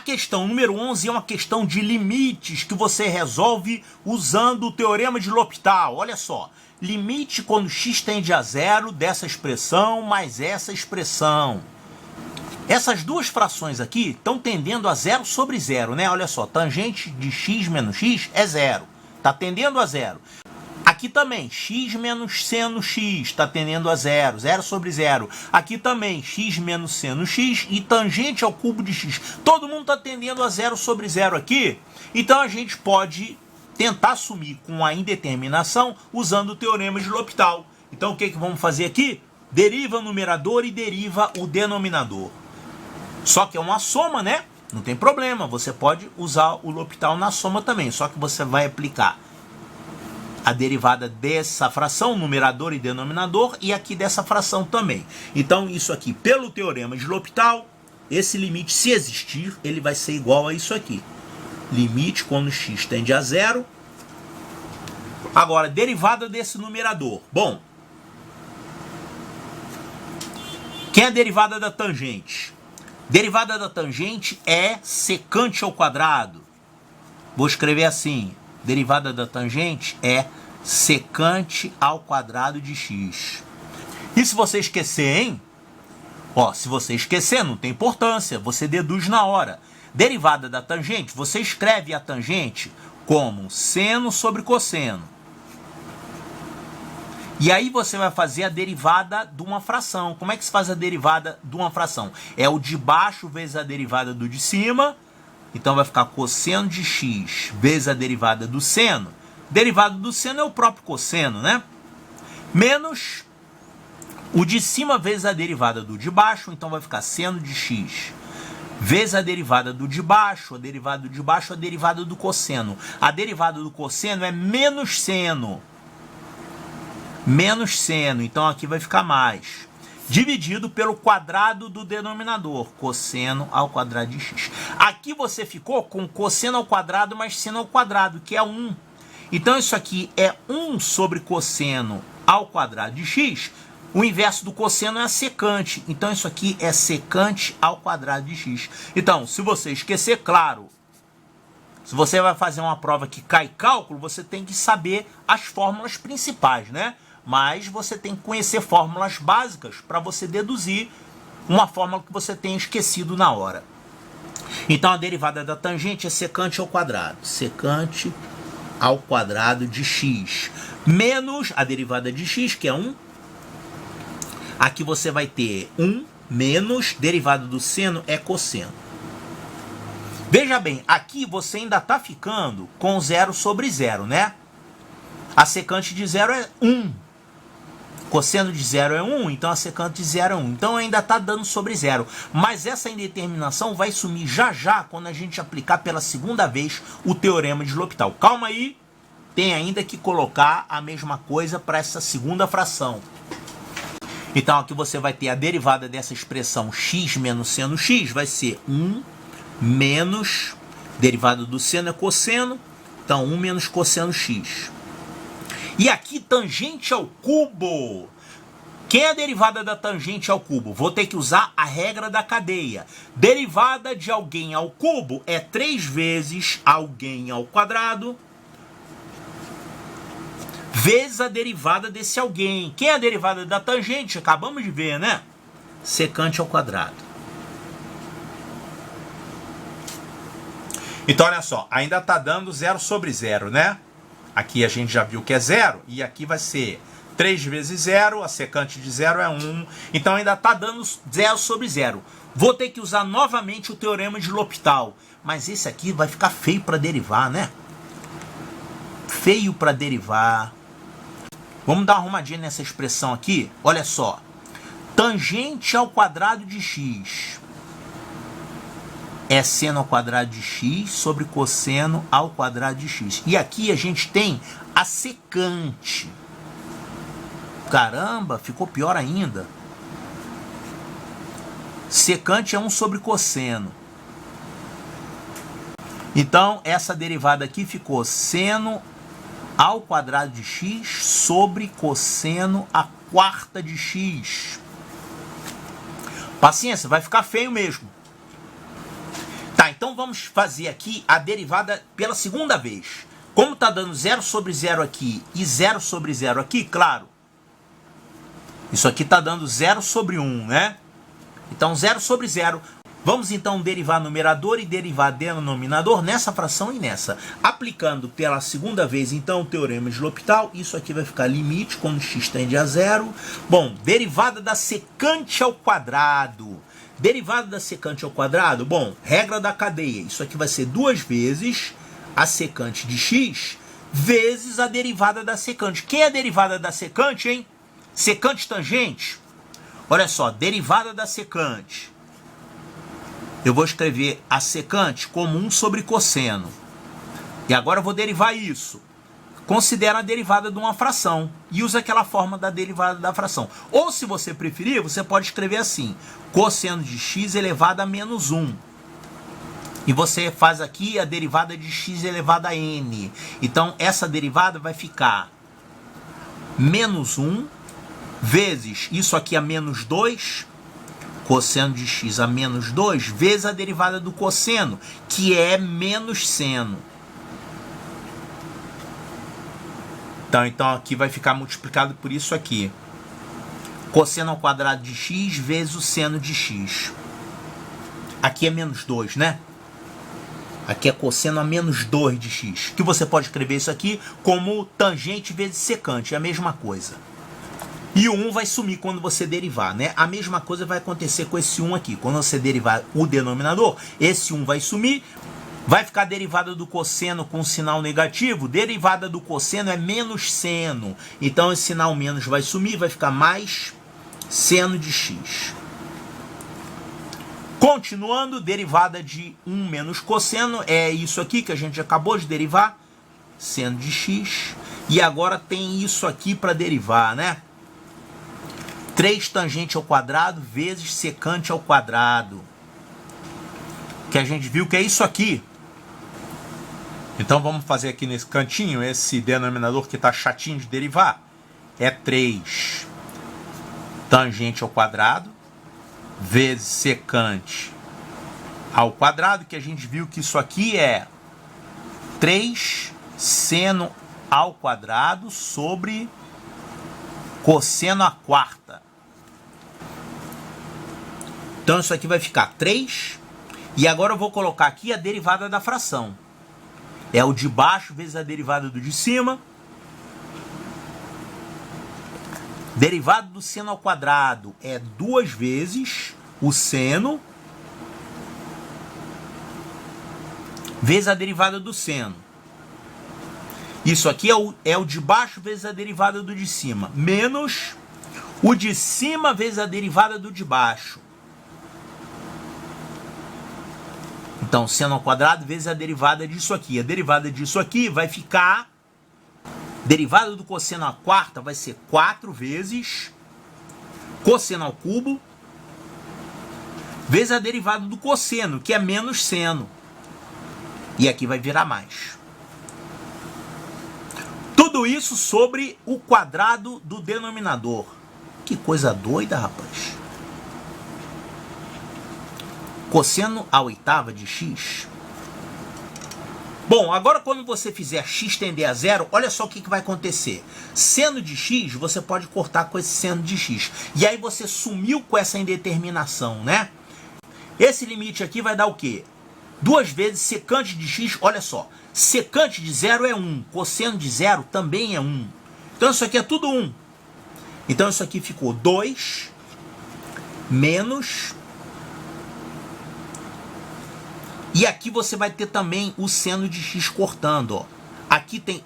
questão número 11 é uma questão de limites que você resolve usando o teorema de L'Hopital. Olha só, limite quando x tende a zero dessa expressão mais essa expressão. Essas duas frações aqui estão tendendo a zero sobre zero, né? Olha só, tangente de x menos x é zero, está tendendo a zero. Aqui também, x menos seno x está tendendo a zero, zero sobre zero. Aqui também, x menos seno x e tangente ao cubo de x. Todo mundo está tendendo a zero sobre zero aqui. Então a gente pode tentar assumir com a indeterminação usando o teorema de L'Hopital. Então o que vamos fazer aqui? Deriva o numerador e deriva o denominador. Só que é uma soma, né? Não tem problema, você pode usar o L'Hopital na soma também, só que você vai aplicar a derivada dessa fração, numerador e denominador, e aqui dessa fração também. Então, isso aqui, pelo teorema de L'Hopital, esse limite, se existir, ele vai ser igual a isso aqui. Limite quando x tende a zero. Agora, derivada desse numerador. Bom, quem é a derivada da tangente? Derivada da tangente é secante ao quadrado. Vou escrever assim. Derivada da tangente é secante ao quadrado de x. E se você esquecer, hein? Ó, se você esquecer, não tem importância. Você deduz na hora. Derivada da tangente, você escreve a tangente como seno sobre cosseno. E aí você vai fazer a derivada de uma fração. Como é que se faz a derivada de uma fração? É o de baixo vezes a derivada do de cima. Então vai ficar cosseno de x vezes a derivada do seno. Derivada do seno é o próprio cosseno, né? Menos o de cima vezes a derivada do de baixo. Então vai ficar seno de x vezes a derivada do de baixo. A derivada do de baixo é a derivada do cosseno. A derivada do cosseno é menos seno. Menos seno. Então aqui vai ficar mais. Dividido pelo quadrado do denominador, cosseno ao quadrado de x. Aqui você ficou com cosseno ao quadrado mais seno ao quadrado, que é 1. Então isso aqui é 1 sobre cosseno ao quadrado de x. O inverso do cosseno é a secante. Então isso aqui é secante ao quadrado de x. Então, se você esquecer, claro, se você vai fazer uma prova que cai cálculo, você tem que saber as fórmulas principais, né? Mas você tem que conhecer fórmulas básicas para você deduzir uma fórmula que você tenha esquecido na hora. Então a derivada da tangente é secante ao quadrado. Secante ao quadrado de x. Menos a derivada de x, que é 1. Aqui você vai ter 1 menos derivada do seno é cosseno. Veja bem, aqui você ainda está ficando com 0 sobre 0, né? A secante de 0 é 1. Cosseno de 0 é 1, então a secante de 0 é 1. Então ainda está dando sobre 0. Mas essa indeterminação vai sumir já já quando a gente aplicar pela segunda vez o teorema de L'Hopital. Calma aí, tem ainda que colocar a mesma coisa para essa segunda fração. Então aqui você vai ter a derivada dessa expressão x menos seno x, vai ser 1 menos, derivada do seno é cosseno, então 1 menos cosseno x. E aqui, tangente ao cubo. Quem é a derivada da tangente ao cubo? Vou ter que usar a regra da cadeia. Derivada de alguém ao cubo é 3 vezes alguém ao quadrado vezes a derivada desse alguém. Quem é a derivada da tangente? Acabamos de ver, né? Secante ao quadrado. Então, olha só. Ainda está dando 0 sobre 0, né? Aqui a gente já viu que é 0, e aqui vai ser 3 vezes 0, a secante de 0 é 1, então ainda está dando 0 sobre 0. Vou ter que usar novamente o teorema de L'Hopital, mas esse aqui vai ficar feio para derivar, né? Feio para derivar. Vamos dar uma arrumadinha nessa expressão aqui, olha só. Tangente ao quadrado de x é seno ao quadrado de x sobre cosseno ao quadrado de x. E aqui a gente tem a secante. Caramba, ficou pior ainda. Secante é 1 sobre cosseno. Então, essa derivada aqui ficou seno ao quadrado de x sobre cosseno à quarta de x. Paciência, vai ficar feio mesmo. então vamos fazer aqui a derivada pela segunda vez. Como está dando 0 sobre 0 aqui e 0 sobre 0 aqui, claro, isso aqui está dando 0 sobre 1, né? Então 0 sobre 0. Vamos então derivar numerador e derivar denominador nessa fração e nessa. Aplicando pela segunda vez então o teorema de L'Hopital, isso aqui vai ficar limite quando x tende a 0. Bom, derivada da secante ao quadrado. Derivada da secante ao quadrado, bom, regra da cadeia. Isso aqui vai ser 2 vezes a secante de x vezes a derivada da secante. Quem é a derivada da secante, hein? Secante tangente. Olha só, derivada da secante. Eu vou escrever a secante como 1 sobre cosseno. E agora eu vou derivar isso. Considera a derivada de uma fração. E usa aquela forma da derivada da fração. Ou, se você preferir, você pode escrever assim. Cosseno de x elevado a menos 1. E você faz aqui a derivada de x elevado a n. Então, essa derivada vai ficar menos 1 vezes isso aqui a menos 2. Cosseno de x a menos 2 vezes a derivada do cosseno, que é menos seno. Então aqui vai ficar multiplicado por isso aqui. Cosseno ao quadrado de x vezes o seno de x. Aqui é menos 2, né? Aqui é cosseno a menos 2 de x. Que você pode escrever isso aqui como tangente vezes secante. É a mesma coisa. E o 1 vai sumir quando você derivar, né? A mesma coisa vai acontecer com esse 1 aqui. Quando você derivar o denominador, esse 1 vai sumir. Vai ficar derivada do cosseno com sinal negativo. Derivada do cosseno é menos seno. Então esse sinal menos vai sumir, vai ficar mais seno de x. Continuando, derivada de 1 menos cosseno. É isso aqui que a gente acabou de derivar. Seno de x. E agora tem isso aqui para derivar, né? 3 tangente ao quadrado vezes secante ao quadrado. Que a gente viu que é isso aqui. Então vamos fazer aqui nesse cantinho, esse denominador que está chatinho de derivar. É 3 tangente ao quadrado vezes secante ao quadrado. Que a gente viu que isso aqui é 3 seno ao quadrado sobre cosseno à quarta. Então isso aqui vai ficar 3. E agora eu vou colocar aqui a derivada da fração. É o de baixo vezes a derivada do de cima. Derivada do seno ao quadrado é 2 vezes o seno vezes a derivada do seno. Isso aqui é o de baixo vezes a derivada do de cima. Menos o de cima vezes a derivada do de baixo. Então, seno ao quadrado vezes a derivada disso aqui. A derivada disso aqui vai ficar... Derivada do cosseno à quarta vai ser 4 vezes cosseno ao cubo vezes a derivada do cosseno, que é menos seno. E aqui vai virar mais. Tudo isso sobre o quadrado do denominador. Que coisa doida, rapaz. Cosseno à oitava de x. Bom, agora quando você fizer x tender a 0, olha só o que vai acontecer. Seno de x, você pode cortar com esse seno de x. E aí você sumiu com essa indeterminação, né? Esse limite aqui vai dar o quê? 2 vezes secante de x, olha só. Secante de 0 é 1, cosseno de 0 também é 1. Então isso aqui é tudo 1. Então isso aqui ficou 2 menos... E aqui você vai ter também o seno de x cortando, ó. Aqui tem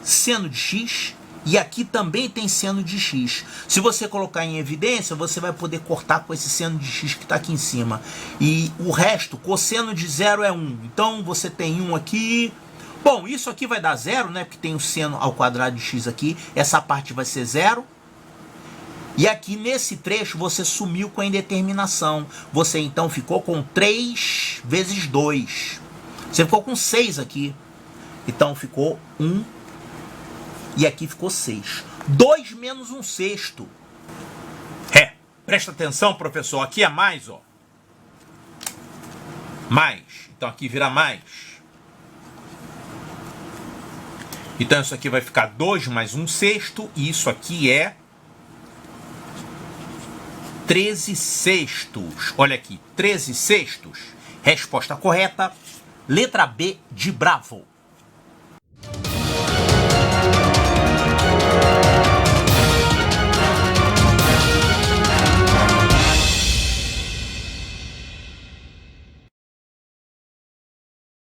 seno de x e aqui também tem seno de x. Se você colocar em evidência, você vai poder cortar com esse seno de x que está aqui em cima. E o resto, cosseno de 0 é 1. Então você tem 1 aqui. Bom, isso aqui vai dar 0, né? Porque tem o seno ao quadrado de x aqui. Essa parte vai ser 0. E aqui nesse trecho você sumiu com a indeterminação. Você então ficou com 3 vezes 2. Você ficou com 6 aqui. Então ficou 1. E aqui ficou 6. 2 menos 1/6. Presta atenção, professor. Aqui é mais, ó. Mais. Então aqui vira mais. Então isso aqui vai ficar 2 mais 1/6. E isso aqui é 13/6. Olha aqui, 13/6. Resposta correta, letra B de Bravo.